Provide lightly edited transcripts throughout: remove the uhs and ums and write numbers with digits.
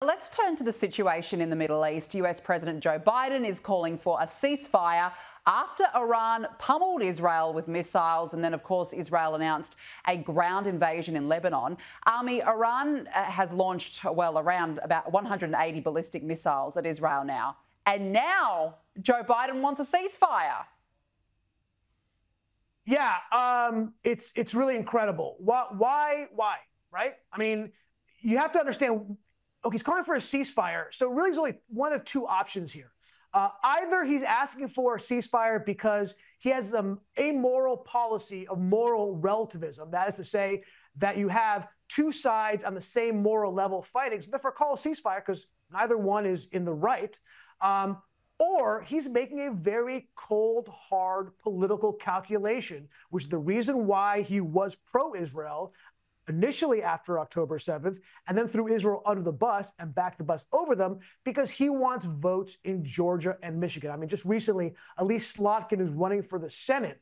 Let's turn to the situation in the Middle East. US President Joe Biden is calling for a ceasefire after Iran pummeled Israel with missiles, and then, of course, Israel announced a ground invasion in Lebanon. Iran has launched, around about 180 ballistic missiles at Israel now. And now Joe Biden wants a ceasefire. Yeah, it's really incredible. Why, right? I mean, you have to understand, okay, he's calling for a ceasefire. So really there's only one of two options here. Either he's asking for a ceasefire because he has an amoral policy of moral relativism. That is to say that you have two sides on the same moral level fighting. So therefore call a ceasefire because neither one is in the right. Or he's making a very cold, hard political calculation, which is the reason why he was pro-Israel initially after October 7th, and then threw Israel under the bus and backed the bus over them because he wants votes in Georgia and Michigan. I mean, just recently, Elise Slotkin, who's running for the Senate,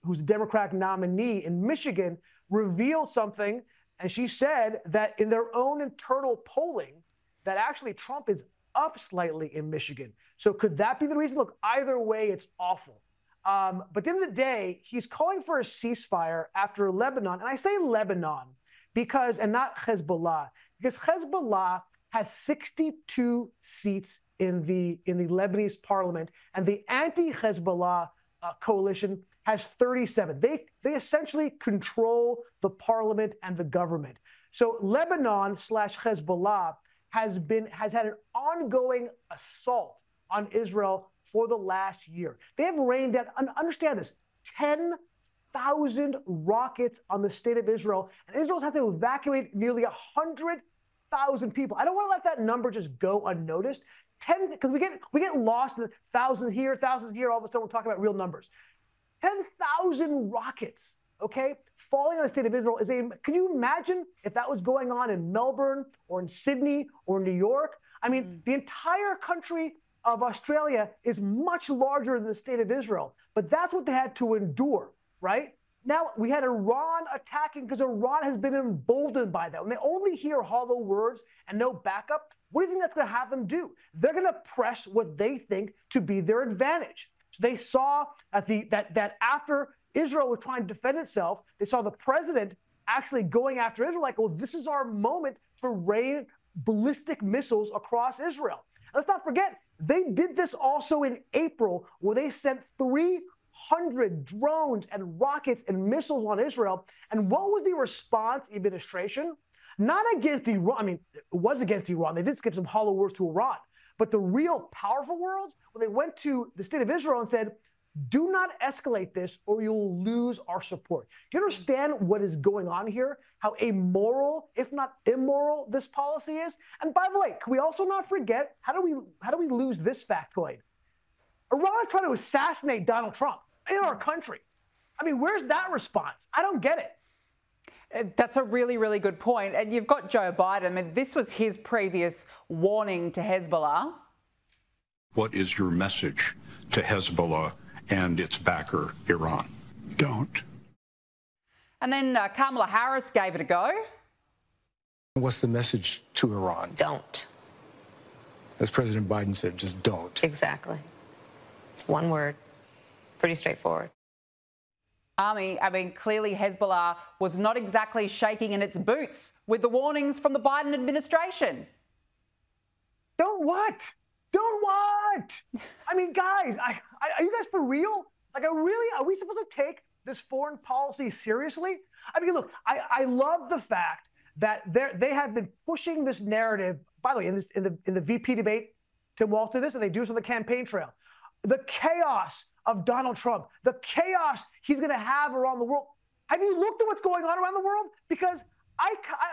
who's the Democratic nominee in Michigan, revealed something, and she said that in their own internal polling, that actually Trump is up slightly in Michigan. So could that be the reason? Look, either way, it's awful. But at the end of the day, he's calling for a ceasefire after Lebanon. And I say Lebanon because, and not Hezbollah, because Hezbollah has 62 seats in the Lebanese parliament, and the anti-Hezbollah coalition has 37. They essentially control the parliament and the government. So Lebanon / Hezbollah has had an ongoing assault on Israel for the last year. They have rained down, understand this, 10,000 rockets on the state of Israel, and Israel's had to evacuate nearly 100,000 people. I don't want to let that number just go unnoticed. Because we get lost in thousands here, all of a sudden we're talking about real numbers. 10,000 rockets, okay, falling on the state of Israel can you imagine if that was going on in Melbourne or in Sydney or New York? I mean, the entire country of Australia is much larger than the state of Israel, but that's what they had to endure, right? Now we had Iran attacking because Iran has been emboldened by that. When they only hear hollow words and no backup, what do you think that's going to have them do? They're going to press what they think to be their advantage. So they saw that after Israel was trying to defend itself, they saw the president actually going after Israel like, well, this is our moment to rain ballistic missiles across Israel. Let's not forget, they did this also in April, where they sent 300 drones and rockets and missiles on Israel. And what was the response administration? Not against Iran. I mean, it was against Iran. They did skip some hollow words to Iran. But the real powerful words, when they went to the state of Israel and said, do not escalate this or you'll lose our support. Do you understand what is going on here? How amoral, if not immoral, this policy is? And by the way, can we also not forget, how do we lose this factoid? Iran is trying to assassinate Donald Trump in our country. I mean, where's that response? I don't get it. That's a really, really good point. And you've got Joe Biden. I mean, this was his previous warning to Hezbollah. What is your message to Hezbollah and its backer, Iran? Don't. And then Kamala Harris gave it a go. What's the message to Iran? Don't. As President Biden said, just don't. Exactly. One word. Pretty straightforward. Ami, I mean, clearly Hezbollah was not exactly shaking in its boots with the warnings from the Biden administration. Don't what? Don't what? I mean, guys, are you guys for real? Like, are we supposed to take this foreign policy seriously? I mean, look, I love the fact that they have been pushing this narrative. By the way, in the VP debate, Tim Walz did this, and they do this on the campaign trail. The chaos of Donald Trump, the chaos he's going to have around the world. Have you looked at what's going on around the world? Because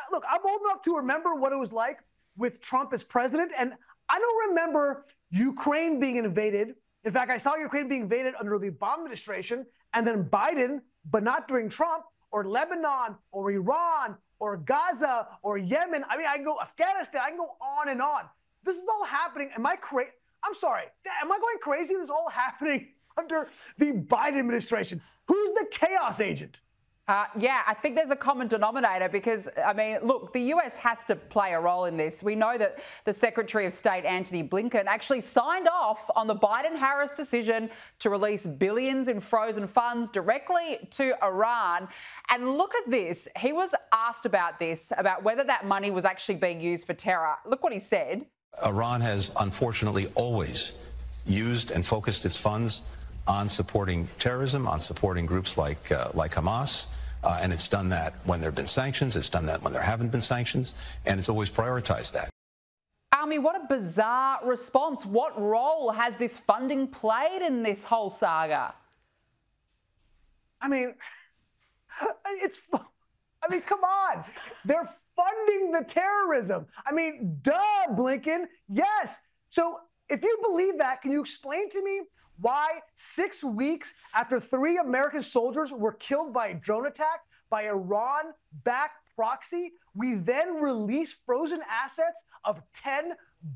look, I'm old enough to remember what it was like with Trump as president, and I don't remember Ukraine being invaded. In fact, I saw Ukraine being invaded under the Obama administration, and then Biden, but not during Trump, or Lebanon, or Iran, or Gaza, or Yemen. I mean, I can go Afghanistan. I can go on and on. This is all happening. Am I crazy? I'm sorry. Am I going crazy? This is all happening under the Biden administration. Who's the chaos agent? Yeah, I think there's a common denominator because, I mean, look, the US has to play a role in this. We know that the Secretary of State, Antony Blinken, actually signed off on the Biden-Harris decision to release billions in frozen funds directly to Iran. And look at this. He was asked about this, about whether that money was actually being used for terror. Look what he said. Iran has unfortunately always used and focused its funds on supporting terrorism, on supporting groups like Hamas. And it's done that when there have been sanctions. It's done that when there haven't been sanctions. And it's always prioritized that. Ami, what a bizarre response. What role has this funding played in this whole saga? I mean, come on. They're funding the terrorism. I mean, duh, Blinken. Yes. So if you believe that, can you explain to me why 6 weeks after 3 American soldiers were killed by a drone attack by Iran-backed proxy, we then release frozen assets of $10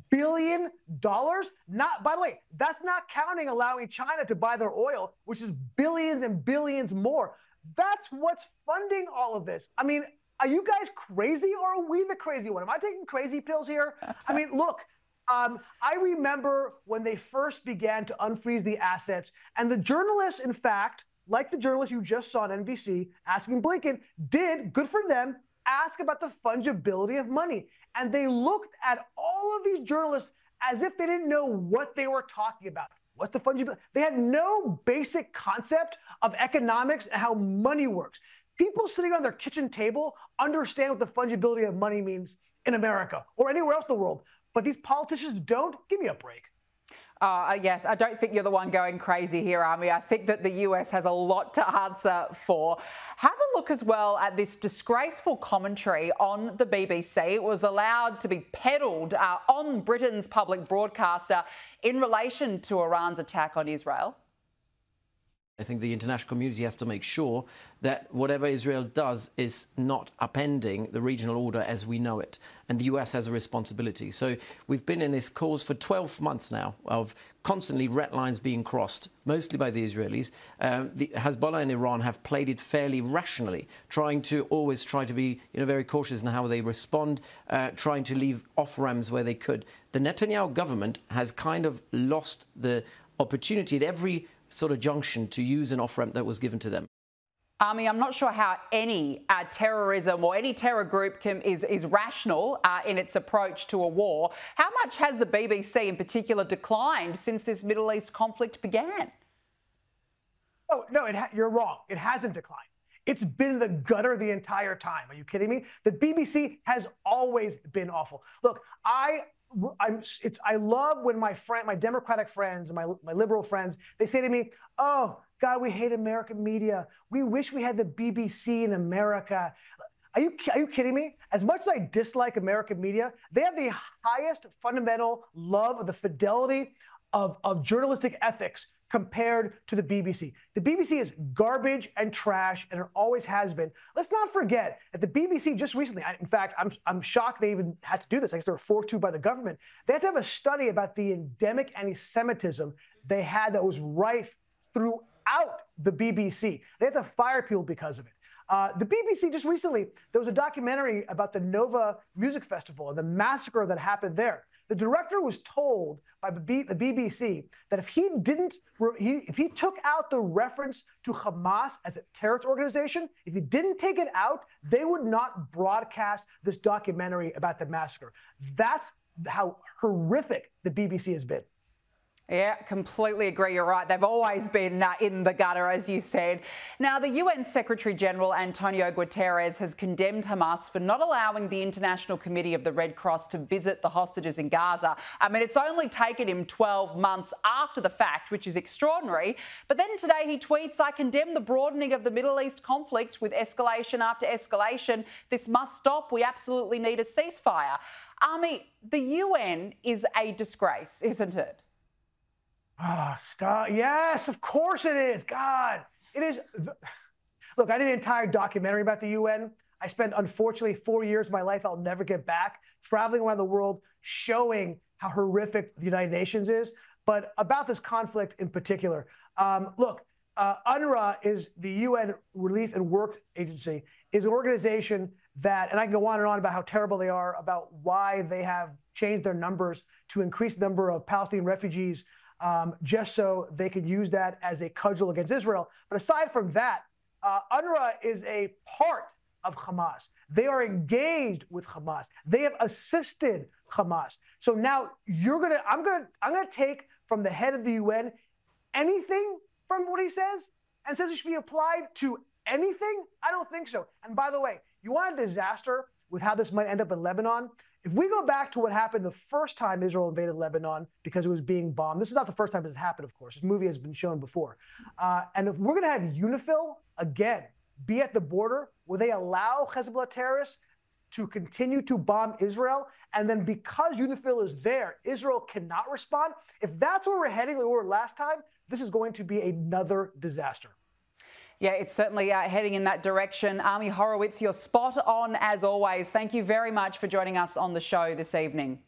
billion? Not, by the way, that's not counting allowing China to buy their oil, which is billions and billions more. That's what's funding all of this. I mean, are you guys crazy or are we the crazy one? Am I taking crazy pills here? I mean, look. I remember when they first began to unfreeze the assets, and the journalists, in fact, like the journalist you just saw on NBC asking Blinken, did, good for them, ask about the fungibility of money. And they looked at all of these journalists as if they didn't know what they were talking about. What's the fungibility? They had no basic concept of economics and how money works. People sitting on their kitchen table understand what the fungibility of money means in America or anywhere else in the world. But these politicians don't. Give me a break. Yes, I don't think you're the one going crazy here, Ami. I think that the US has a lot to answer for. Have a look as well at this disgraceful commentary on the BBC. It was allowed to be peddled on Britain's public broadcaster in relation to Iran's attack on Israel. I think the international community has to make sure that whatever Israel does is not upending the regional order as we know it. And the US has a responsibility. So we've been in this cause for 12 months now of constantly red lines being crossed, mostly by the Israelis. The Hezbollah and Iran have played it fairly rationally, trying to be very cautious in how they respond, trying to leave off-ramps where they could. The Netanyahu government has kind of lost the opportunity at every sort of junction to use an off-ramp that was given to them. Ami, I'm not sure how any terrorism or any terror group is rational in its approach to a war. How much has the BBC in particular declined since this Middle East conflict began? Oh, no, you're wrong. It hasn't declined. It's been in the gutter the entire time. Are you kidding me? The BBC has always been awful. Look, I love when my Democratic friends and my liberal friends, they say to me, oh, God, we hate American media. We wish we had the BBC in America. Are you kidding me? As much as I dislike American media, they have the highest fundamental love of the fidelity of journalistic ethics compared to the BBC. The BBC is garbage and trash, and it always has been. Let's not forget that the BBC just recently, in fact, I'm shocked they even had to do this. I guess they were forced to by the government. They had to have a study about the endemic anti-Semitism they had that was rife throughout the BBC. They had to fire people because of it. The BBC just recently, there was a documentary about the Nova Music Festival and the massacre that happened there. The director was told by the BBC that if he took out the reference to Hamas as a terrorist organization, if he didn't take it out, they would not broadcast this documentary about the massacre. That's how horrific the BBC has been. Yeah, completely agree. You're right. They've always been in the gutter, as you said. Now, the UN Secretary General Antonio Guterres has condemned Hamas for not allowing the International Committee of the Red Cross to visit the hostages in Gaza. I mean, it's only taken him 12 months after the fact, which is extraordinary. But then today he tweets, I condemn the broadening of the Middle East conflict with escalation after escalation. This must stop. We absolutely need a ceasefire. Ami, the UN is a disgrace, isn't it? Ah, stop. Yes, of course it is. God, it is. Look, I did an entire documentary about the UN. I spent, unfortunately, 4 years of my life I'll never get back, traveling around the world, showing how horrific the United Nations is. But about this conflict in particular, look, UNRWA is the UN Relief and Work Agency, is an organization that, and I can go on and on about how terrible they are, about why they have changed their numbers to increase the number of Palestinian refugees just so they could use that as a cudgel against Israel. But aside from that, UNRWA is a part of Hamas. They are engaged with Hamas. They have assisted Hamas. So now I'm gonna take from the head of the UN anything from what he says and says it should be applied to anything? I don't think so. And by the way, you want a disaster with how this might end up in Lebanon? If we go back to what happened the first time Israel invaded Lebanon because it was being bombed, this is not the first time this has happened, of course. This movie has been shown before. And if we're going to have UNIFIL, again, be at the border where they allow Hezbollah terrorists to continue to bomb Israel, and then because UNIFIL is there, Israel cannot respond, if that's where we're heading like we were last time, this is going to be another disaster. Yeah, it's certainly heading in that direction. Ami Horowitz, you're spot on as always. Thank you very much for joining us on the show this evening.